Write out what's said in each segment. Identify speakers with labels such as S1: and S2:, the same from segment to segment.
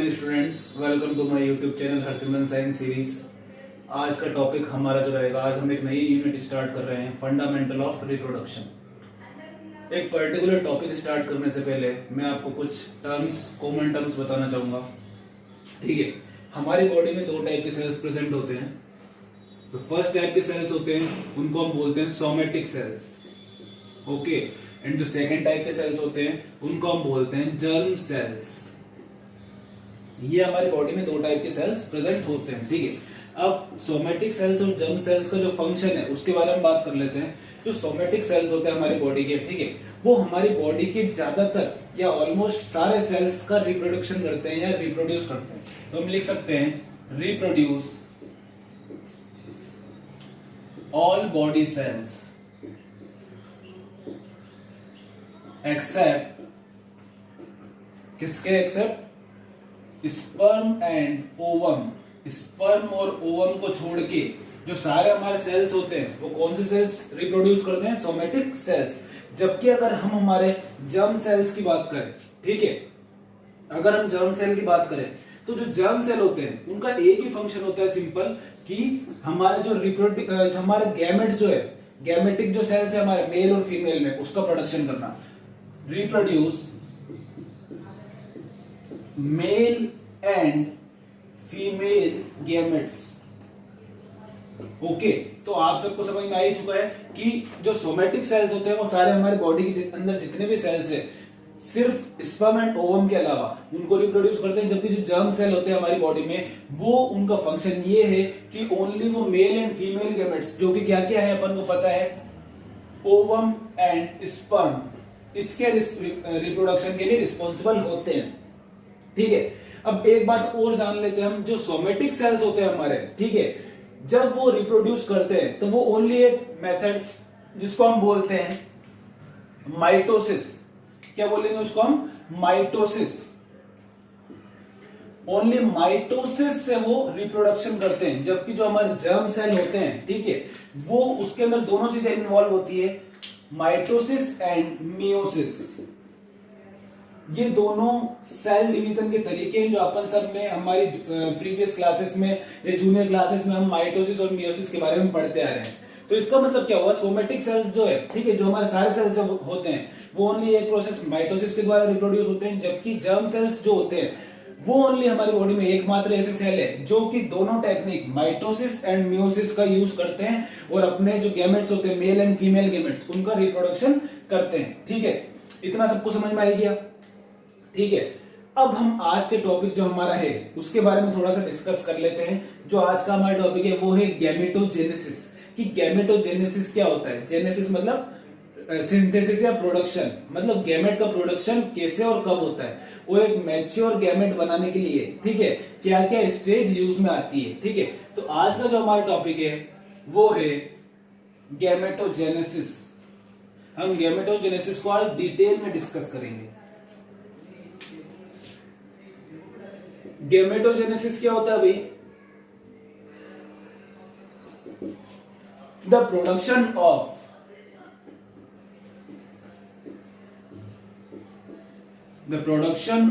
S1: Morning students, welcome to my YouTube channel Harsimran science series. आज का topic हमारा जो रहेगा, आज हम एक नई यूनिट स्टार्ट कर रहे हैं, फंडामेंटल ऑफ रिप्रोडक्शन। एक पर्टिकुलर टॉपिक स्टार्ट करने से पहले मैं आपको कुछ टर्म्स, कॉमन टर्म्स बताना चाहूंगा। ठीक है, हमारी बॉडी में दो टाइप के सेल्स प्रेजेंट होते हैं। तो फर्स्ट टाइप के सेल्स होते हैं उनको हम बोलते हैं सोमेटिक सेल्स, ओके। एंड जो सेकेंड टाइप के सेल्स होते हैं उनको हम बोलते हैं जर्म सेल्स। ये हमारी बॉडी में दो टाइप के सेल्स प्रेजेंट होते हैं। ठीक है, अब सोमेटिक सेल्स और जर्म सेल्स का जो फंक्शन है उसके बारे में बात कर लेते हैं। जो सोमेटिक सेल्स होते हैं हमारी बॉडी के, ठीक है, वो हमारी बॉडी के ज्यादातर या ऑलमोस्ट सारे सेल्स का रिप्रोडक्शन करते हैं या रिप्रोड्यूस करते हैं। तो हम लिख सकते हैं reproduce all body cells except, किसके except? Sperm and ovum. Sperm और ओवम को छोड़ के जो सारे हमारे सेल्स होते हैं वो कौन से सेल्स रिप्रोड्यूस करते हैं? Somatic cells. जबकि अगर हम हमारे जर्म सेल्स की बात करें, ठीक है, अगर हम जर्म सेल की बात करें तो जो जर्म सेल होते हैं उनका एक ही फंक्शन होता है, सिंपल, कि हमारे जो हमारे गैमेट जो है, गैमेटिक जो सेल्स है हमारे मेल और फीमेल में, उसका प्रोडक्शन करना। Reproduce mail and female gametes. Okay, तो आप सबको समझ में आ ही चुका है कि जो सोमेटिक सेल्स होते हैं वो सारे हमारे बॉडी के अंदर जितने भी सेल्स है, सिर्फ स्पर्म एंड ओवम के अलावा उनको रिप्रोड्यूस करते हैं। जबकि जो जर्म सेल होते हैं हमारी बॉडी में, वो उनका फंक्शन ये है कि ओनली वो मेल एंड फीमेल गैमेट्स, जो कि क्या क्या है अपन को पता है, ओवम एंड स्पर्म, इसके रिप्रोडक्शन के लिए रिस्पॉन्सिबल होते हैं। ठीक है, अब एक बात और जान लेते हैं हम, जो सोमेटिक सेल्स होते हैं हमारे, ठीक है, जब वो रिप्रोड्यूस करते हैं तो वो ओनली एक मेथड जिसको हम बोलते हैं माइटोसिस। क्या बोलेंगे उसको हम? माइटोसिस। ओनली माइटोसिस से वो रिप्रोडक्शन करते हैं। जबकि जो हमारे जर्म सेल होते हैं, ठीक है, वो उसके अंदर दोनों चीजें इन्वॉल्व होती है, माइटोसिस एंड मियोसिस। ये दोनों सेल डिवीजन के तरीके हैं जो अपन सब ने हमारी प्रीवियस क्लासेस में या जूनियर क्लासेस में हम माइटोसिस और मियोसिस के बारे में पढ़ते आ रहे हैं। तो इसका मतलब क्या हुआ? सोमेटिक सेल्स जो है, ठीक है, जो हमारे सारे सेल्स होते हैं वो ओनली एक प्रोसेस माइटोसिस के द्वारा रिप्रोड्यूस होते हैं। जबकि जर्म सेल्स जो होते हैं वो ओनली हमारी बॉडी में एकमात्र ऐसे सेल है जो कि दोनों टेक्निक माइटोसिस एंड मियोसिस का यूज करते हैं और अपने जो गैमेट्स होते हैं, मेल एंड फीमेल गैमेट्स, उनका रिप्रोडक्शन करते हैं। ठीक है, इतना सबको समझ में आ गया? ठीक है, अब हम आज के टॉपिक जो हमारा है उसके बारे में थोड़ा सा डिस्कस कर लेते हैं। जो आज का हमारा टॉपिक है वो है गैमेटोजेनेसिस। कि गैमेटोजेनेसिस क्या होता है? जेनेसिस मतलब सिंथेसिस या प्रोडक्शन, मतलब गैमेट का प्रोडक्शन कैसे और कब होता है, वो एक मैच्योर गैमेट बनाने के लिए, ठीक है, क्या क्या स्टेज यूज में आती है। ठीक है, तो आज का जो हमारा टॉपिक है वो है गैमेटोजेनेसिस। हम गैमेटोजेनेसिस को आज डिटेल में डिस्कस करेंगे। गैमेटोजेनेसिस क्या होता है भाई? The production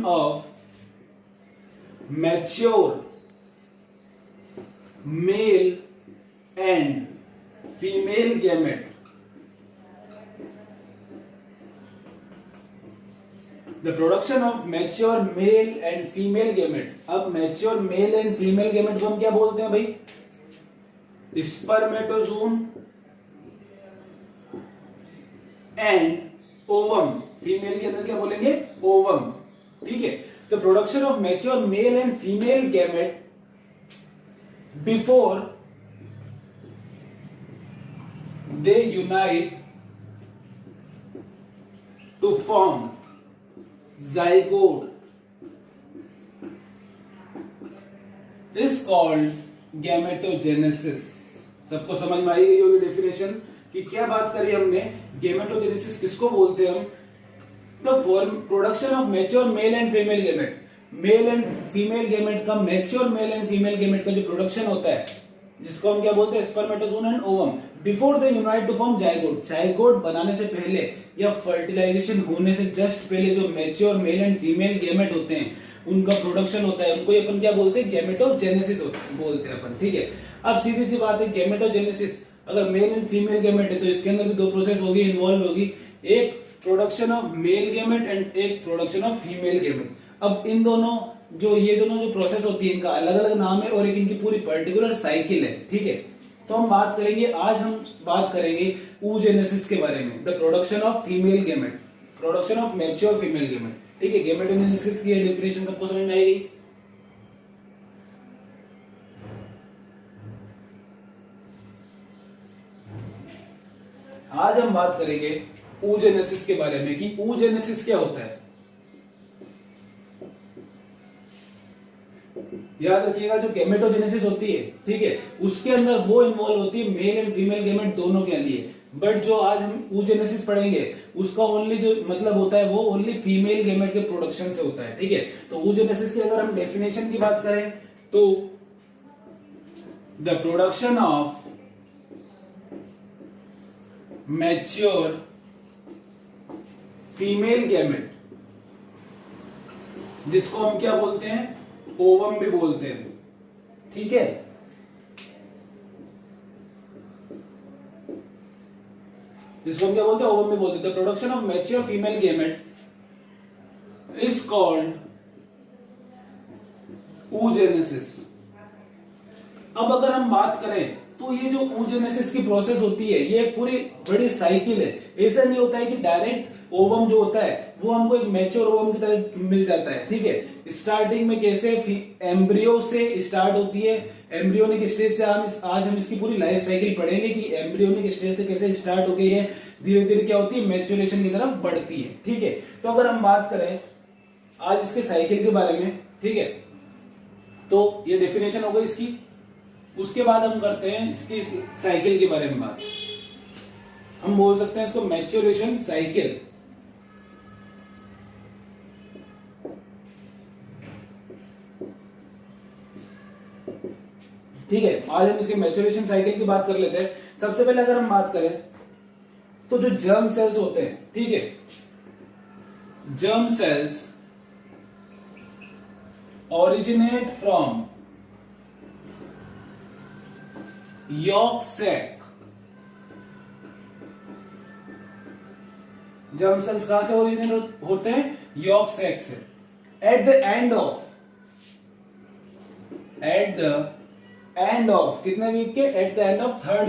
S1: of mature male and female gamete. The production of mature male and female gamete. अब mature male and female gamete को हम क्या बोलते हैं भाई? स्पर्मेटोजोन एंड ओवम। फीमेल के अंदर क्या बोलेंगे? ओवम। ठीक है, the production of mature male and female gamete before they unite to form zygote is called gametogenesis. सबको समझ में आई होगी डेफिनेशन कि क्या बात करी हमने? गैमेटोजेनेसिस किसको बोलते हैं हम? The production of mature male and female gamete. Male and female gamete का, mature male and female gamete का जो प्रोडक्शन होता है, जिसको हम क्या बोलते हैं? Spermatozoon and ovum, before they unite to form zygote. Zygote बनाने से पहले या फर्टिलाइजेशन होने से जस्ट पहले जो mature male and female gamete होते हैं उनका प्रोडक्शन होता है, उनको अपन क्या बोलते हैं, गैमेटोजेनेसिस बोलते हैं अपन, ठीक है। अब सीधी सी बात है, गैमेटोजेनेसिस अगर मेल एंड फीमेल गैमेट है तो इसके अंदर भी दो प्रोसेस होगी, इन्वॉल्व होगी, एक production of male gamete and एक प्रोडक्शन ऑफ फीमेल गैमेट। अब इन दोनों ये दोनों जो प्रोसेस होती है इनका अलग अलग नाम है और एक इनकी पूरी पर्टिकुलर साइकिल है, ठीक है। तो हम बात करेंगे, आज हम बात करेंगे oogenesis के बारे में, the production of female gamete, production of mature female gamete, ठीक है। गैमेटोजेनेसिस की डेफिनेशन सबको समझ में आएगी। आज हम बात करेंगे oogenesis के बारे में कि oogenesis क्या होता है। याद रखिएगा, जो गैमेटोजेनेसिस होती है, ठीक है, उसके अंदर वो इन्वॉल्व होती है मेल एंड फीमेल गैमेट दोनों के लिए। बट जो आज हम oogenesis पढ़ेंगे उसका ओनली जो मतलब होता है वो ओनली फीमेल गैमेट के प्रोडक्शन से होता है, ठीक है। तो oogenesis की अगर हम डेफिनेशन की बात करें तो the production of mature female gamete, जिसको हम क्या बोलते हैं, ओवम भी बोलते हैं, ठीक है। जिसको हम क्या बोलते हैं, ओवम भी बोलते हैं। The production of mature female gamete is called oogenesis। अब अगर हम बात करें तो ये जो oogenesis की प्रोसेस होती है ये एक पूरी बड़ी साइकिल है। ऐसा नहीं होता है कि डायरेक्ट ओवम जो होता है वो हमको एक मैच्योर ओवम की तरह मिल जाता है, ठीक है। स्टार्टिंग में कैसे एम्ब्रियो से स्टार्ट होती है, एम्ब्रियोनिक स्टेज से आज हम इसकी पूरी लाइफ साइकिल पढ़ेंगे कि एम्ब्रियोनिक स्टेज से कैसे स्टार्ट हो गई है, धीरे धीरे क्या होती है, मैच्योरेशन की तरफ बढ़ती है, ठीक है। तो अगर हम बात करें आज इसके साइकिल के बारे में, ठीक है, तो ये डेफिनेशन हो गई इसकी। उसके बाद हम करते हैं इसकी साइकिल के बारे में बात। हम बोल सकते हैं इसको मैच्योरेशन साइकिल, ठीक है। आज हम इसके मैच्योरेशन साइकिल की बात कर लेते हैं। सबसे पहले अगर हम बात करें तो जो जर्म सेल्स होते हैं, ठीक है, germ cells originate from yolk sac. Germ cells कहां से ओरिजिनेट होते हैं, यॉर्क सैक से। एट द एंड ऑफ कितने वीक के, at the end of third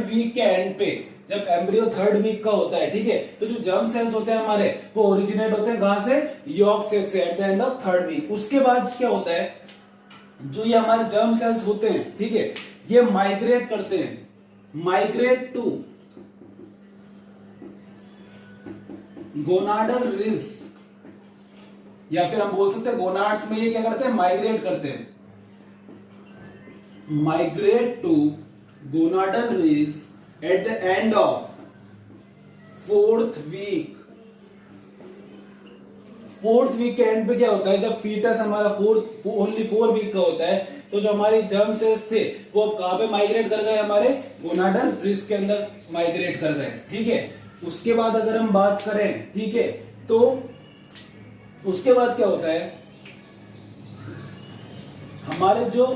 S1: week के एंड पे, जब एम्ब्रियो थर्ड वीक का होता है, ठीक है, तो जो जर्म सेल्स होते हैं हमारे वो ओरिजिनेट होते हैं कहां से, यॉर्क सैक से, at the end of third week. उसके बाद क्या होता है, जो ये हमारे जर्म सेल्स होते हैं, ठीक है, ये माइग्रेट करते हैं, माइग्रेट टू गोनाडल रिज, या फिर हम बोल सकते हैं गोनाड्स में ये क्या करते हैं, माइग्रेट करते हैं, migrate to gonadal ridge at the end of fourth week. Fourth week के एंड पे क्या होता है, जब फीटस हमारा ओनली 4 वीक का होता है, तो जो हमारी जर्म सेल्स थे वो कहां पे माइग्रेट कर गए, हमारे गोनाडल रिज के अंदर माइग्रेट कर गए, ठीक है। उसके बाद अगर हम बात करें, ठीक है, तो उसके बाद क्या होता है, हमारे जो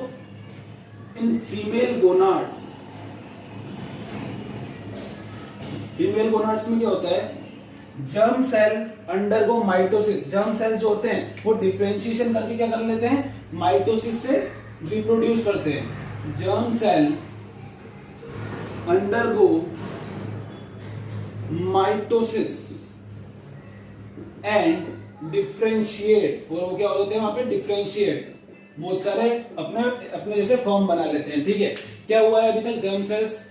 S1: इन फीमेल गोनाड्स में क्या होता है, germ cell undergo mitosis. Germ cell जो होते हैं वो डिफरेंशिएशन करके क्या कर लेते हैं, माइटोसिस से रिप्रोड्यूस करते हैं। Germ cell undergo mitosis and differentiate, और वो क्या हो जाते हैं वहां पे, डिफरेंशिएट, बहुत सारे अपने जैसे फॉर्म बना लेते हैं, ठीक है। क्या हुआ है अभी तक, जर्म सेल्स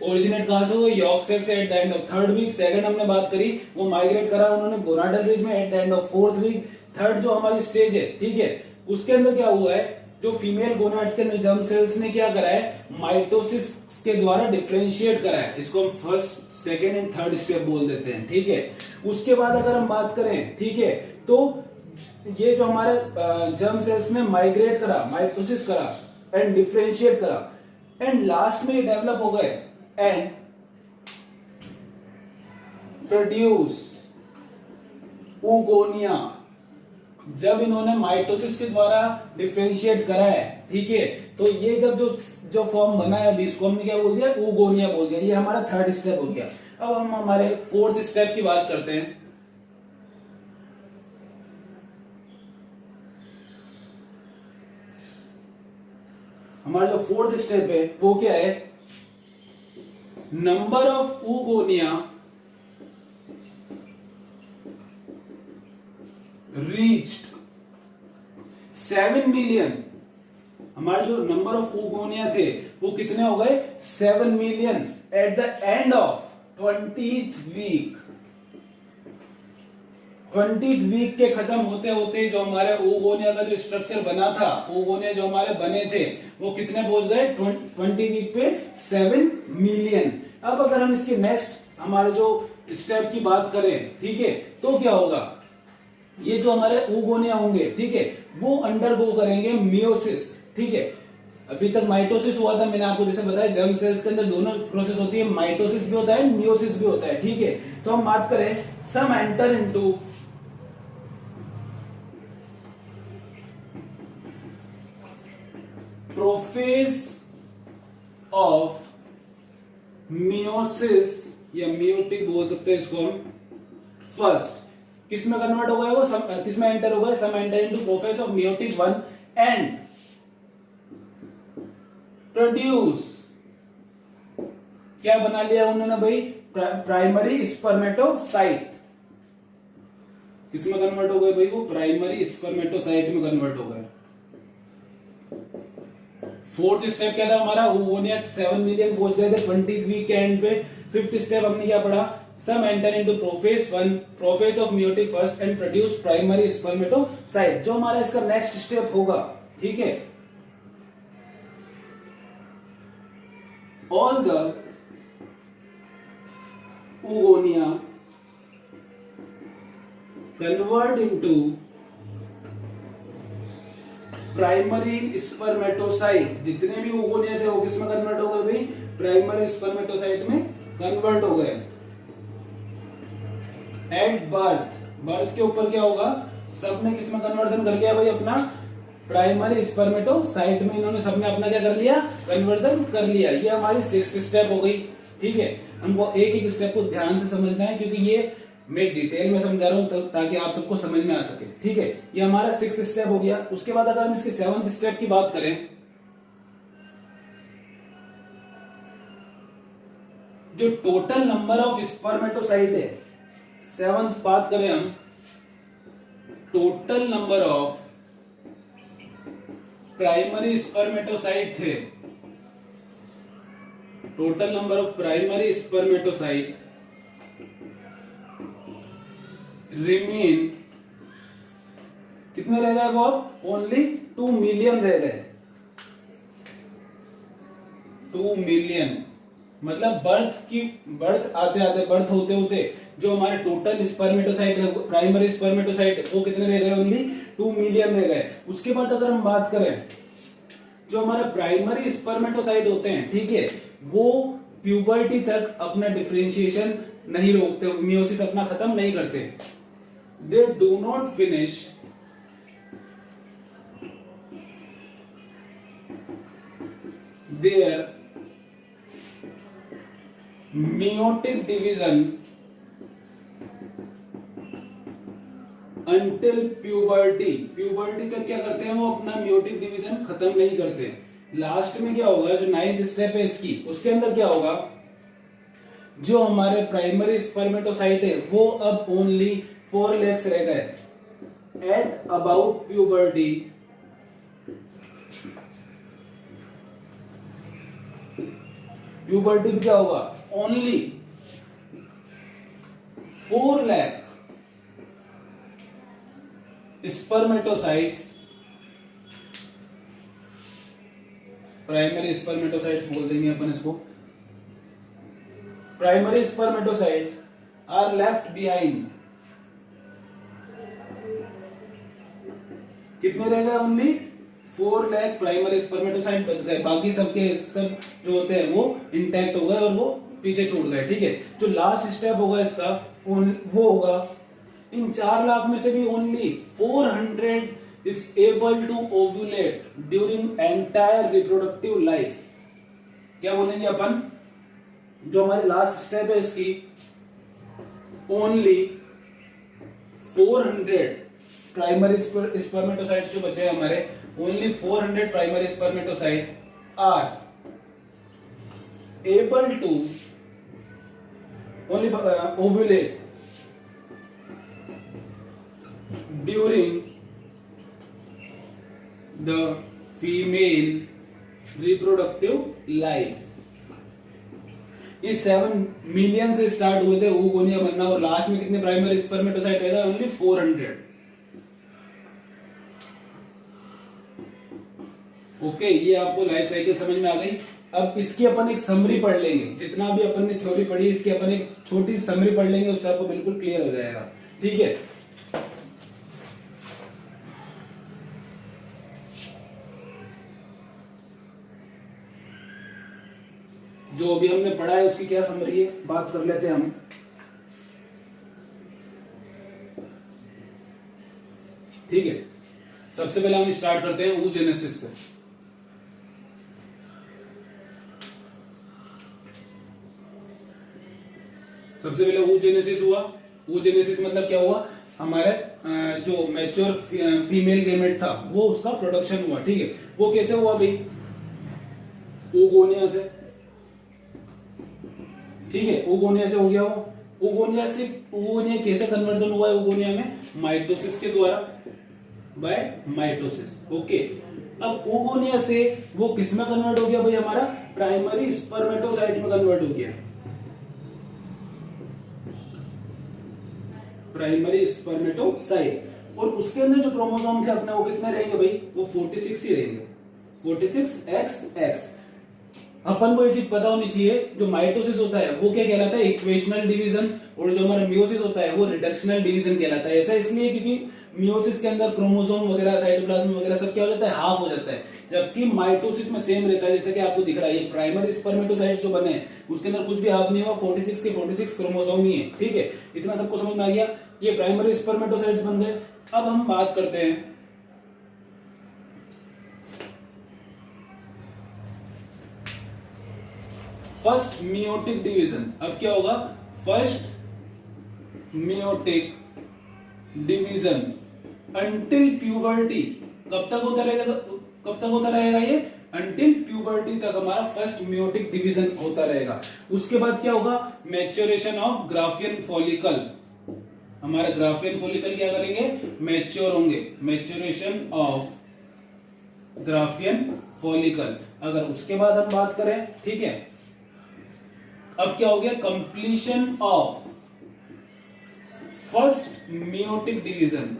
S1: ओरिजिनेट कहां से हुए, यॉर्क सैक से, at the end of third week. Second हमने बात करी, वो माइग्रेट करा उन्होंने गोनाडल रिज में at the end of fourth week. Third जो हमारी स्टेज है, ठीक है, उसके अंदर क्या हुआ है, जो फीमेल गोनाड्स के अंदर जर्म सेल्स ने क्या करा है, माइटोसिस के द्वारा डिफरेंशिएट करा है। इसको हम first, second and third step बोल देते हैं, ठीक है। उसके बाद अगर हम बात करें, ठीक है, तो ये जो हमारे जर्म सेल्स ने माइग्रेट करा, माइटोसिस करा एंड डिफरेंशिएट करा, एंड लास्ट में डेवलप हो गए एंड प्रोड्यूस ऊगोनिया। जब इन्होंने माइटोसिस के द्वारा डिफरेंशिएट करा है, ठीक है, तो ये जब जो फॉर्म बना है अभी, इसको हमने क्या बोल दिया, ऊगोनिया बोल दिया। ये हमारा थर्ड स्टेप हो गया। अब हम हमारे फोर्थ स्टेप की बात करते हैं। हमारा जो फोर्थ स्टेप है वो क्या है, number of oogonia reached 7 million. हमारे जो नंबर ऑफ ऊगोनिया थे वो कितने हो गए, 7 million at the end of 20th week. 20th week के खत्म होते होते जो हमारे ऊगोनिया का जो स्ट्रक्चर बना था, ऊगोनिया जो हमारे बने थे वो कितने पहुंच गए, 20 वीक पे 7 मिलियन। अब अगर हम इसके नेक्स्ट हमारे जो स्टेप की बात करें, ठीक है, तो क्या होगा, ये जो हमारे ऊगोनिया होंगे, ठीक है, वो अंडरगो करेंगे मियोसिस। ठीक है, अभी तक माइटोसिस हुआ था, मैंने आपको जैसे बताया जर्म सेल्स के अंदर दोनों प्रोसेस होती है, माइटोसिस भी होता है, मियोसिस भी होता है। ठीक है, तो हम बात करें, some enter into prophase of meiosis या मियोटिक बोल सकते हैं इसको हम। फर्स्ट किस में कन्वर्ट हो गया वो, किस में एंटर हो गया, some enter into prophase of meiotic 1 and produce, क्या बना लिया उन्होंने भाई, प्राइमरी स्पर्मेटोसाइट। किसमें कन्वर्ट हो गए भाई, वो प्राइमरी स्पर्मेटोसाइट में कन्वर्ट हो गए। फोर्थ स्टेप क्या था हमारा, oogonia 7 मिलियन पहुंच गए थे 20th वीक के एंड पे। फिफ्थ स्टेप हमने क्या पढ़ा, some enter into prophase 1, prophase of meiotic first and produce primary spermatocyte. जो हमारा इसका नेक्स्ट स्टेप होगा, ठीक है, all the oogonia convert into primary spermatocyte. जितने भी oogonia थे वो किसमें कन्वर्ट हो गए भाई, प्राइमरी स्पर्मेटोसाइट में कन्वर्ट हो गए। एट बर्थ, बर्थ के ऊपर क्या होगा, सबने किसमें कन्वर्जन कर लिया भाई, अपना प्राइमरी स्पर्मेटोसाइट में इन्होंने सबने अपना क्या कर लिया, कन्वर्जन कर लिया। ये हमारी सिक्स्थ स्टेप हो गई। ठीक है, हमको एक एक स्टेप को ध्यान से समझना है, क्योंकि ये मैं डिटेल में समझा रहा हूं ताकि आप सबको समझ में आ सके। ठीक है, ये हमारा सिक्स्थ स्टेप हो गया। उसके बाद अगर हम इसके सेवंथ स्टेप की बात करें, जो टोटल नंबर ऑफ स्पर्मेटोसाइट है, सेवंथ बात करें हम, total number of primary spermatocyte थे, total number of primary spermatocyte remain, कितने रह गए वो, अब ओनली 2 मिलियन रह गए। 2 मिलियन मतलब बर्थ आते आते, बर्थ होते होते जो हमारे टोटल स्पर्मेटोसाइट, प्राइमरी स्पर्मेटोसाइट, वो कितने रह गए, ओनली 2 मिलियन रह गए। उसके बाद अगर हम बात करें, जो हमारे प्राइमरी स्पर्मेटोसाइट होते हैं, ठीक है, वो प्यूबर्टी तक अपना डिफरेंशिएशन नहीं रोकते, मियोसिस अपना खत्म नहीं करते। They do not finish their meiotic division until puberty। puberty तक क्या करते हैं, वो अपना meiotic division खत्म नहीं करते। लास्ट में क्या होगा, जो 9th स्टेप है इसकी, उसके अंदर क्या होगा, जो हमारे प्राइमरी स्पर्मेटोसाइट है वो अब ओनली 4 लेग्स रह गए। एट अबाउट प्यूबर्टी प्यूबर्टी भी क्या होगा, only 4 lakh spermatocytes, primary spermatocytes बोल देंगे अपन इसको, primary spermatocytes are left behind. कितने रह गए, ओनली 4 लाख प्राइमरी स्पर्मेटोसाइट बच गए, बाकी सबके सब जो होते हैं वो इंटैक्ट हो गए और वो पीछे छूट गए। ठीक है, जो लास्ट स्टेप होगा इसका वो होगा इन 4 लाख में से भी only 400 is able to ovulate during entire reproductive life. क्या बोलेंगे अपन, जो हमारी लास्ट स्टेप है इसकी, ओनली 400 प्राइमरी स्पर्मेटोसाइट जो बचे हैं हमारे, only 400 primary spermatocyte are able to only ovulate during the female reproductive life. ये 7 मिलियन से स्टार्ट हुए थे oogonia बनना, और लास्ट में कितने प्राइमरी स्पर्मेटोसाइट रहेगा, ओनली 400. ओके, ये आपको लाइफ साइकिल समझ में आ गई. अब इसकी अपन एक समरी पढ़ लेंगे, जितना भी अपन ने थ्योरी पढ़ी इसकी अपन एक छोटी सी समरी पढ़ लेंगे, उससे आपको बिल्कुल क्लियर हो जाएगा. ठीक है, जो अभी हमने पढ़ा है उसकी क्या समरी है, बात कर लेते हैं हम. ठीक है, सबसे पहले हम स्टार्ट करते हैं oogenesis से. सबसे पहले oogenesis हुआ. oogenesis मतलब क्या हुआ, हमारे जो मैच्योर फीमेल गेमेट था वो उसका प्रोडक्शन हुआ. ठीक है, वो कैसे हुआ भाई, oogonia से. ठीक है, oogonia से हो गया वो. oogonia कैसे कन्वर्जन हुआ है oogonia में, माइटोसिस के द्वारा, बाय माइटोसिस. ओके, अब oogonia से वो किस में कन्वर्ट हो गया भाई, हमारा प्राइमरी स्पर्मेटोसाइट में कन्वर्ट हो गया. प्राइमरी स्पर्मेटोसाइट, और उसके अंदर जो क्रोमोसोम थे अपने वो कितने रहेंगे भाई, वो 46 ही रहेंगे, 46XX. अपन को ये चीज पता होनी चाहिए, जो माइटोसिस होता है वो क्या कहलाता है, इक्वेशनल डिवीजन, और जो हमारा मियोसिस होता है वो रिडक्शनल डिवीजन कहलाता है. ऐसा इसलिए क्योंकि मियोसिस के अंदर क्रोमोसोम वगैरह, साइटोप्लाज्म वगैरह सब क्या हो जाता है, हाफ हो जाता है, जबकि माइटोसिस में सेम रहता है. जैसे कि आपको दिख रहा है, ये प्राइमरी स्पर्मेटोसाइट जो बने उसके अंदर कुछ भी हाफ नहीं हुआ, 46 के 46 क्रोमोसोम ही है. ठीक है, इतना सबको समझ में आ गया. ये प्राइमरी स्पर्मेटोसाइट्स बन गए. अब हम बात करते हैं फर्स्ट मियोटिक डिवीजन. अब क्या होगा, first meiotic division until puberty. कब तक होता रहेगा ये, अंटिल प्यूबर्टी तक हमारा फर्स्ट मियोटिक डिवीजन होता रहेगा. उसके बाद क्या होगा, मैच्योरेशन ऑफ ग्राफियन फॉलिकल. हमारे ग्राफियन फॉलिकल क्या करेंगे, मैच्योर होंगे, मैच्योरेशन ऑफ ग्राफियन फॉलिकल. अगर उसके बाद हम बात करें, ठीक है, अब क्या हो गया, completion of first meiotic division.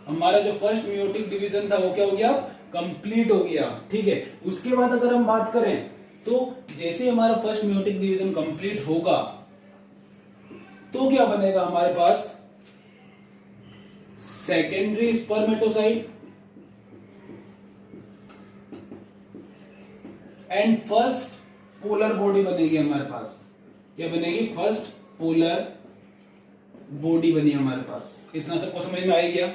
S1: हमारा जो फर्स्ट मियोटिक डिवीजन था वो क्या हो गया, कंप्लीट हो गया. ठीक है, उसके बाद अगर हम बात करें तो जैसे हमारा फर्स्ट मियोटिक डिवीजन कंप्लीट होगा तो क्या बनेगा हमारे पास, secondary spermatocyte and first polar body बनेगी हमारे पास. क्या बनेगी, फर्स्ट पोलर बॉडी बनी हमारे पास. इतना सबको समझ में आ गया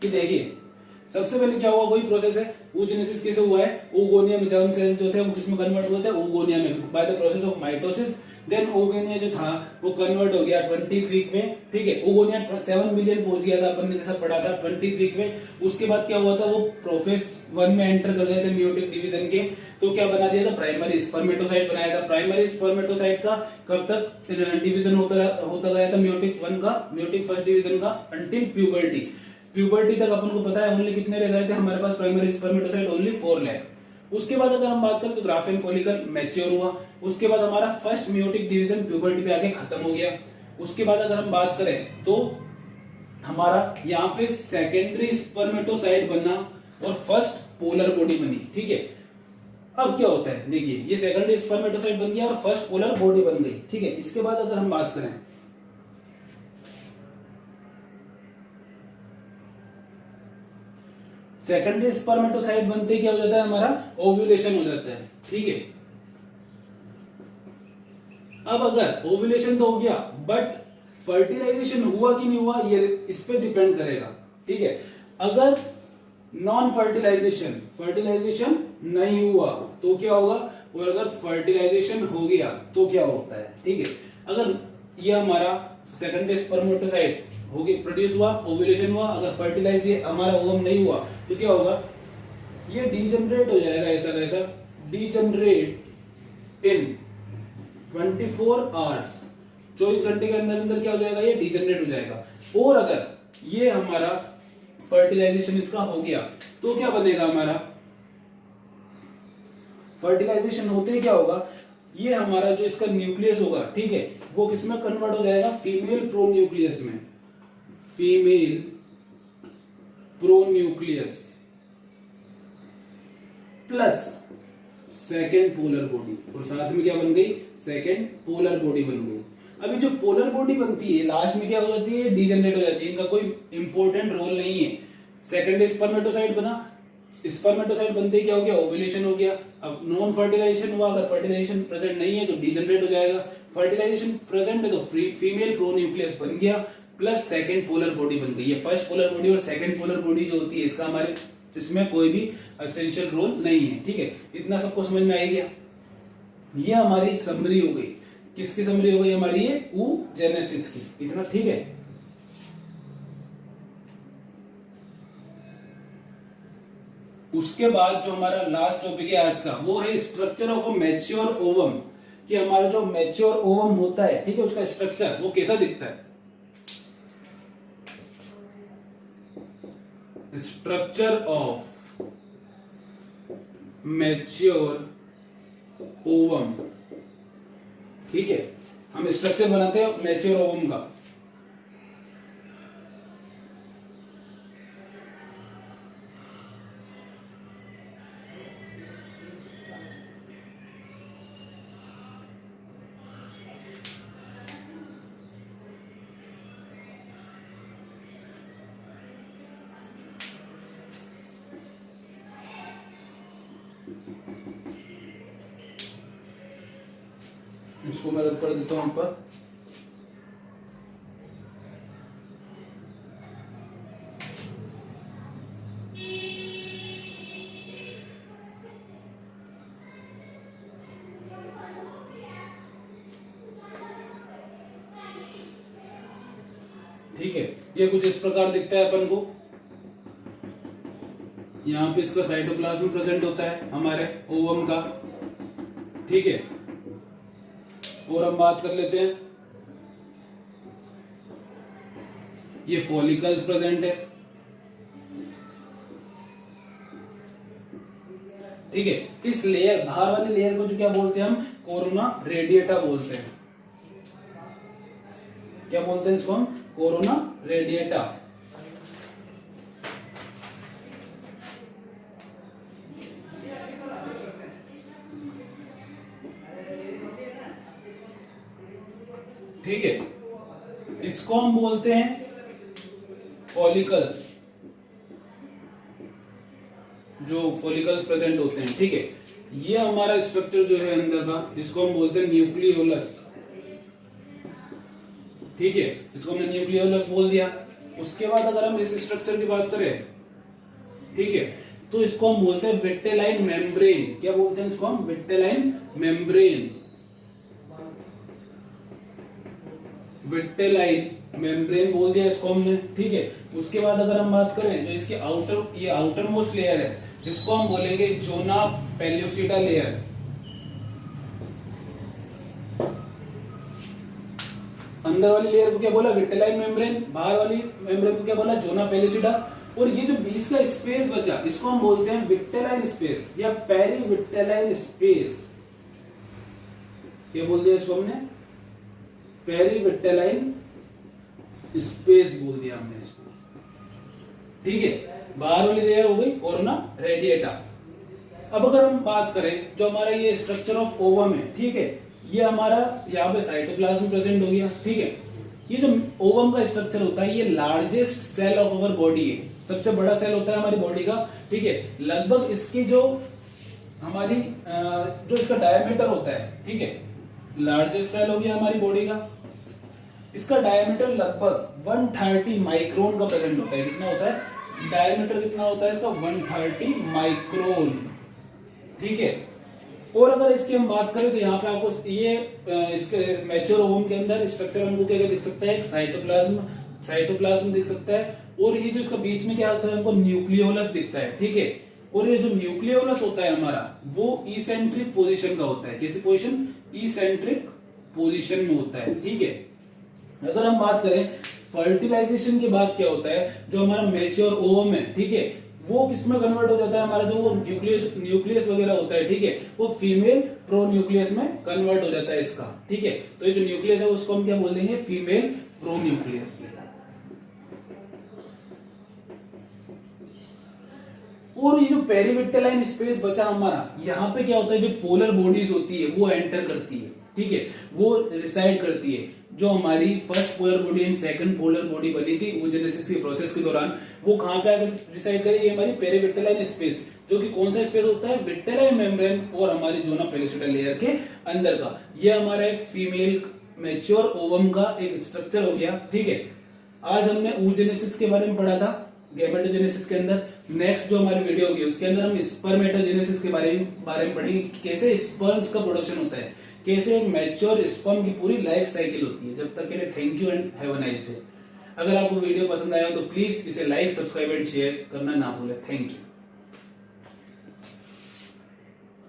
S1: कि देखिए सबसे पहले क्या हुआ, वही प्रोसेस है. oogenesis कैसे हुआ है, oogonia में जर्म सेल्स जो थे वो किसमें कन्वर्ट हुए थे, oogonia में, by the process of mitosis. Then oogonia जो था वो कन्वर्ट हो गया 20th वीक में. ठीक है, oogonia 7 मिलियन पहुंच गया था, अपन ने जैसा पढ़ा था 20th वीक में. उसके बाद क्या हुआ था, वो प्रोफेस 1 में एंटर कर गए थे मियोटिक डिवीजन के. तो क्या बना दिया था, प्राइमरी स्पर्मेटोसाइट बनाया था. प्राइमरी स्पर्मेटोसाइट का कब तक डिवीजन होता गया था, मियोटिक 1 का, मियोटिक फर्स्ट डिवीजन का, अंटिल प्यूबर्टी. प्यूबर्टी तक अपन को पता है ओनली कितने रह गए थे हमारे पास प्राइमरी स्पर्मेटोसाइट, ओनली 4 लाख. उसके बाद अगर हम बात करें तो ग्राफियन फॉलिकल मैच्योर हुआ. उसके बाद हमारा फर्स्ट मियोटिक डिवीजन प्यूबर्टी पे आके खत्म हो गया. उसके बाद अगर हम बात करें तो हमारा यहाँ पे सेकेंडरी स्पर्मेटोसाइट बना और फर्स्ट पोलर बॉडी बनी. ठीक है, अब क्या होता है, देखिए ये सेकेंडरी स्पर्मेटोसाइट बन गया और फर्स्ट पोलर बॉडी बन गई. ठीक है, इसके बाद अगर हम बात करें सेकेंडरी स्पर्मेटोसाइट बनते क्या हो जाता है, हमारा ओव्यूलेशन हो जाता है. ठीक है, अब अगर ओव्यूलेशन तो हो गया बट फर्टिलाइजेशन हुआ कि नहीं हुआ ये इस पे डिपेंड करेगा, ठीक है। अगर नॉन फर्टिलाइजेशन नहीं हुआ तो क्या होगा, और अगर फर्टिलाइजेशन हो गया तो क्या होता है, ठीक है। अगर ये हमारा सेकेंडरी स्पर्मेटोसाइट हो गया, प्रोड्यूस हुआ, ओव्यूलेशन हुआ, अगर फर्टिलाइज ये हमारा ओवम नहीं हुआ तो क्या होगा, ये डीजनरेट हो जाएगा, ऐसा कैसा डीजनरेट इन 24 आवर्स, 24 घंटे के अंदर अंदर क्या हो जाएगा, ये डीजनरेट हो जाएगा। और अगर ये हमारा फर्टिलाइजेशन इसका हो गया तो क्या बनेगा, हमारा फर्टिलाइजेशन होते ही क्या होगा, ये हमारा जो इसका न्यूक्लियस होगा, ठीक है, वो किसमें कन्वर्ट हो जाएगा, फीमेल प्रोन्यूक्लियस में, female pronucleus plus second polar body, और साथ में क्या बन गई, सेकेंड पोलर बॉडी बन गई। अभी जो पोलर बॉडी बनती है लास्ट में क्या हो जाती है, डीजनरेट हो जाती है, इनका कोई इंपॉर्टेंट रोल नहीं है। सेकेंड स्पर्मेटोसाइट बना, स्पर्मेटोसाइट बनते ही क्या हो गया, ओव्यूलेशन हो गया। अब नॉन फर्टिलाइजेशन हुआ, अगर फर्टिलाइजेशन प्रेजेंट नहीं है तो डीजनरेट हो जाएगा, फर्टिलाइजेशन प्रेजेंट है तो फीमेल प्रोन्यूक्लियस बन गया प्लस सेकेंड पोलर बॉडी बन गई। ये फर्स्ट पोलर बॉडी और सेकेंड पोलर बॉडी जो होती है इसका हमारे इसमें कोई भी एसेंशियल रोल नहीं है, ठीक है। इतना सबको समझ में आ गया। ये हमारी समरी हो गई, किसकी समरी हो गई हमारी, ये oogenesis की, इतना ठीक है। उसके बाद जो हमारा लास्ट टॉपिक है आज का वो है structure of a mature ovum, कि हमारा जो मैच्योर ओवम होता है, ठीक है, उसका स्ट्रक्चर वो कैसा दिखता है। स्ट्रक्चर ऑफ मैच्योर ओवम, ठीक है, हम स्ट्रक्चर बनाते हैं मैच्योर ओवम का। इसको मैं रद्द कर देता हूं ऊपर। ठीक है, ये कुछ इस प्रकार दिखता है अपन को। यहाँ पे इसका साइटोप्लाज्म प्रेजेंट होता है हमारे ओवम का, ठीक है। और हम बात कर लेते हैं, ये फॉलिकल्स प्रेजेंट है, ठीक है। इस लेयर, बाहर वाली लेयर को जो क्या बोलते हैं हम, कोरोना रेडिएटा बोलते हैं। क्या बोलते हैं इसको हम, कोरोना रेडिएटा। ठीक है, इसको हम बोलते हैं फॉलिकल्स, जो फॉलिकल्स प्रेजेंट होते हैं, ठीक है। ये हमारा स्ट्रक्चर जो है अंदर का, इसको हम बोलते हैं न्यूक्लियोलस, ठीक है, इसको हमने न्यूक्लियोलस बोल दिया। उसके बाद अगर हम इस स्ट्रक्चर की बात करें, ठीक है, तो इसको हम बोलते हैं विट्टेलाइन मेम्ब्रेन। क्या बोलते हैं इसको हम, विट्टेलाइन मेम्ब्रेन, विट्टेलाइन मेम्ब्रेन बोल दिया इसको हमने, ठीक है। उसके बाद अगर हम बात करें जो इसकी आउटर, ये आउटर मोस्ट लेयर है, इसको हम बोलेंगे जोना पेल्यूसिडा लेयर। अंदर वाली लेयर को क्या बोला, विट्टेलाइन मेम्ब्रेन, बाहर वाली मेम्ब्रेन को क्या बोला, जोना पेल्यूसिडा। और ये जो बीच का स्पेस बचा इसको हम बोलते हैं विट्टेलाइन स्पेस या पेरीविट्टेलाइन स्पेस। क्या बोल दिया इसको हमने, पेरीविट्टेलाइन स्पेस बोल दिया हमने इसको, ठीक है। बाहर वाली लेयर हो गई कोरोना रेडिएटा। अब अगर हम बात करें जो हमारा ये स्ट्रक्चर ऑफ ओवम है, ठीक है, ये हमारा यहाँ पे साइटोप्लाज्म प्रेजेंट हो गया, ठीक है। ये जो ओवम का स्ट्रक्चर होता है ये largest cell of our body है, सबसे बड़ा सेल होता है हमारी बॉडी का, ठीक है। लगभग इसकी जो हमारी जो इसका डायमीटर होता है, ठीक है, लार्जेस्ट सेल हो गया हमारी बॉडी का। इसका डायमीटर लगभग 130 माइक्रोन का प्रेजेंट होता है। कितना होता है डायमीटर, कितना होता है इसका 130 माइक्रोन, ठीक है। और अगर इसकी हम बात करें तो यहाँ पे आपको ये इसके मैच्योर ओवम के अंदर स्ट्रक्चर हमको क्या दिख सकता है, साइटोप्लाज्म दिख सकता है। और ये जो इसका बीच में क्या होता है हमको न्यूक्लियोलस दिखता है, ठीक है। और ये जो न्यूक्लियोलस होता है हमारा वो इसेंट्रिक पोजीशन का होता है। कैसी पोजीशन, इसेंट्रिक पोजीशन में होता है, ठीक है। अगर हम बात करें फर्टिलाइजेशन के बाद क्या होता है, जो हमारा मैच्योर ओवम है, ठीक है, वो किसमें कन्वर्ट हो जाता है, हमारा जो वो न्यूक्लियस वगैरह होता है, ठीक है, वो फीमेल प्रोन्यूक्लियस में कन्वर्ट हो जाता है इसका, ठीक है। तो ये जो न्यूक्लियस है उसको हम क्या बोल देंगे, फीमेल प्रोन्यूक्लियस। और ये जो पेरिविक्टलाइन स्पेस बचा हमारा, यहाँ पे क्या होता है, जो पोलर बॉडीज होती है वो एंटर करती है, ठीक है, वो रिसाइड करती है। जो हमारी first polar body and second polar body बनी थी oogenesis के प्रोसेस के दौरान, वो कहां पे आकर रिसाइड करी, हमारी पेरिविक्टलाइन स्पेस, जो कि कौन सा स्पेस होता है, विक्टलाइन मेम्ब्रेन और हमारी जोना पेरिस्टल लेयर के अंदर का। ये हमारा एक फीमेल मैच्योर ओवम का एक स्ट्रक्चर हो गया, ठीक है। आज हमने oogenesis के बारे में पढ़ा था गैमेटोजेनेसिस के अंदर। नेक्स्ट जो हमारी वीडियो होगी उसके अंदर हम स्पर्मेटोजेनेसिस के बारे में पढ़ेंगे, कैसे स्पर्म्स का प्रोडक्शन होता है, कैसे एक मैच्योर स्पर्म की पूरी लाइफ साइकिल होती है। जब तक के लिए thank you and have a nice day. अगर आपको वीडियो पसंद आया हो तो प्लीज इसे लाइक, सब्सक्राइब एंड शेयर करना ना भूलें। Thank you.